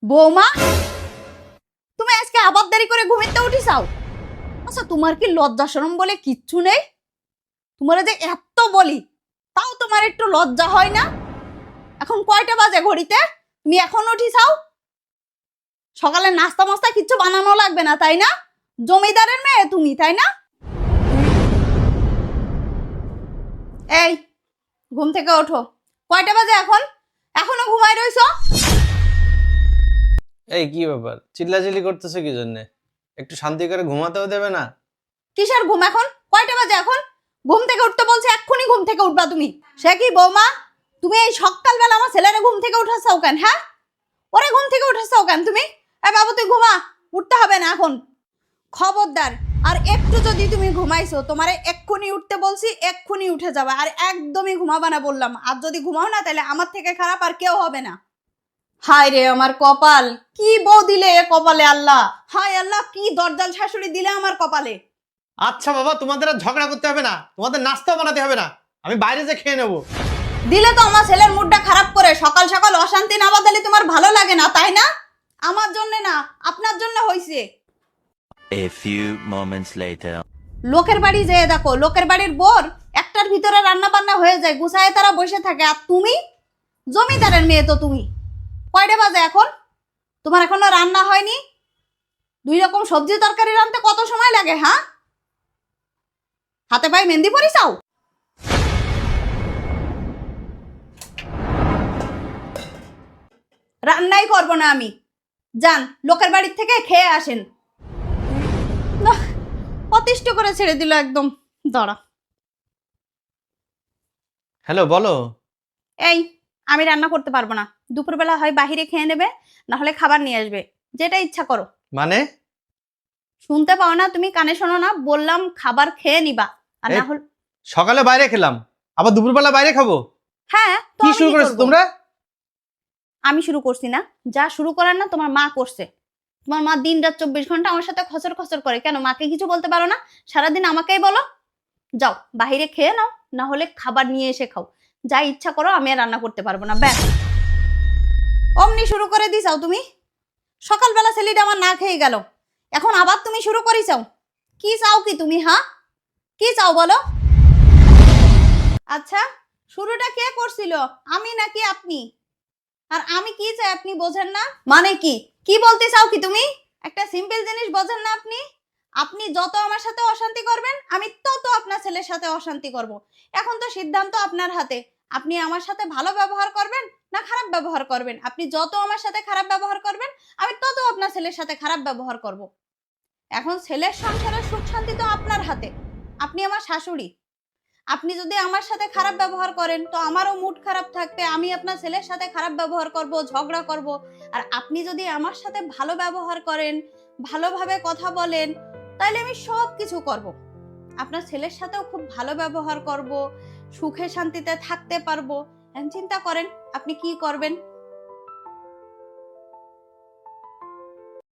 বৌমা, তুমি আজকে আবার দেরি করে ঘুমিতে উঠিসাও? আচ্ছা, তোমার কি লজ্জা শরম বলে কিচ্ছু নেই? তোমার যে এত বলি, তাও তোমার একটু লজ্জা হয় না? এখন কয়টা বাজে ঘড়িতে? তুমি এখন উঠিসাও? সকালে নাস্তা মাস্তা কিচ্ছু বানানো লাগবে না, তাই না? জমিদারের মেয়ে তুমি, তাই না? এই, ঘুম থেকে ওঠো। কয়টা বাজে এখন? এখনো ঘুমাই রইছো? এই কি ব্যাপার, চিল্লাচিল্লি করতেছো কি জন্য? একটু শান্তি করে ঘুমাতেও দেবে না? কিসের ঘুম এখন? কয়টা বাজে এখন? ঘুম থেকে উঠতে বলছে, এক্ষুনি ঘুম থেকে উঠবা তুমি। সে কি বৌমা, তুমি এই সকালবেলা আমার ছেলেরে ঘুম থেকে উঠাচ্ছাও কেন? হ্যাঁ, ওরে ঘুম থেকে উঠাচ্ছাও কেন তুমি? এ বাবু, তুই ঘুমা, উঠতে হবে না এখন। খবরদার, আর একটু যদি তুমি ঘুমাইছো, তোমারে এক্ষুনি উঠতে বলছি, এক্ষুনি উঠে যাবে। আর একদমই ঘুমাবা না বললাম। আর যদি ঘুমাও না, তাহলে আমার থেকে খারাপ আর কেউ হবে না। হায় রে আমার কপাল, কি বউ দিলে এ কপালে আল্লাহ! হায় আল্লাহ, কি দরজাল শাশুড়ি দিলে আমার কপালে! আচ্ছা বাবা, তোমাদের আর ঝগড়া করতে হবে না, তোমাদের নাস্তা বানাতে হবে না, আমি বাইরে যে খেয়ে নেবো। দিলে তো আমার ছেলের মুডটা খারাপ করে। সকাল সকাল অশান্তি না বাঁধালে তোমার ভালো লাগে না, তাই না? আমার জন্য না, আপনার জন্য হইছে। A few moments later. লোকের বাড়ি যেয়ে দেখো, লোকের বাড়ির বোর একটার ভিতরে রান্না বান্না হয়ে যায়, গুছায় তারা বসে থাকে। আর তুমি জমিদারের মেয়ে তো তুমি। কয়টা বাজে এখন? তোমার এখনো রান্না হয়নি? 2 রকম সবজি তরকারি রাঁধতে কত সময় লাগে? হ্যাঁ, হাতে পায়ে মেহেন্দি পরিছাও? রান্নাই করবো না আমি। যান, লোকের বাড়ির থেকে খেয়ে আসেন। না, অতিষ্ঠ করে ছেড়ে দিল একদম। দাঁড়া। হ্যালো, বলো। এই, আমি রান্না করতে পারবো না। দুপুরবেলা হয় বাহিরে খেয়ে নেবে, না হলে খাবার নিয়ে আসবে, যেটা ইচ্ছা করো। মানে? শুনতে পাও না? তুমি কানে শোনো না? বললাম খাবার খেয়ে নিবা, আর না এই, হলে। সকালে বাইরে খেলাম, আবার দুপুরবেলা বাইরে খাবো? হ্যাঁ, তো কি আমি শুরু কি করেছো করবো? তোমরা? আমি শুরু করছি না। যা শুরু করার না, তোমার মা করছে। তোমার মা দিন রাত 24 ঘন্টা আমার সাথে খসর খসর করে। কেন, মাকে কিছু বলতে পারো না? সারাদিন আমাকেই বলো। যাও বাহিরে খেয়ে নাও, না হলে খাবার নিয়ে এসে খাও। যা ইচ্ছা করো, আমি আর রান্না করতে পারবো না, ব্যাস। অমনি শুরু করে দিছাও তুমি। সকালবেলা ছেলেটা আমার না খেয়ে গেল, এখন আবার তুমি শুরু করিছাও। কি চাও কি তুমি? হ্যাঁ, কি চাও বলো? আচ্ছা, শুরুটা কে করছিল, আমি নাকি আপনি? আর আমি কি চাই আপনি বোঝেন না? মানে কি, কি বলতে চাও কি তুমি? একটা সিম্পল জিনিস বোঝেন না আপনি? আপনি যত আমার সাথে অশান্তি করবেন, আমি তত আপনার ছেলের সাথে অশান্তি করব। এখন তো সিদ্ধান্ত আপনার হাতে। আপনি আমার সাথে ভালো ব্যবহার করবেন না খারাপ ব্যবহার করবেন। আপনি যত আমার সাথে খারাপ ব্যবহার করবেন, আমি তত আপনার ছেলের সাথে খারাপ ব্যবহার করব। এখন ছেলের সংসারের সুখ শান্তি তো আপনার হাতে। আপনি আমার শাশুড়ি। আপনি যদি আমার সাথে খারাপ ব্যবহার করেন, তো আমারও মুড খারাপ থাকবে। আমি আপনার ছেলের সাথে খারাপ ব্যবহার করব, ঝগড়া করব। আর আপনি যদি আমার সাথে ভালো ব্যবহার করেন, ভালোভাবে কথা বলেন, তাহলে আমি সব কিছু করব। আপনার ছেলের সাথেও খুব ভালো ব্যবহার করব, সুখে শান্তিতে থাকতে পারবো। এখন চিন্তা করেন আপনি কি করবেন।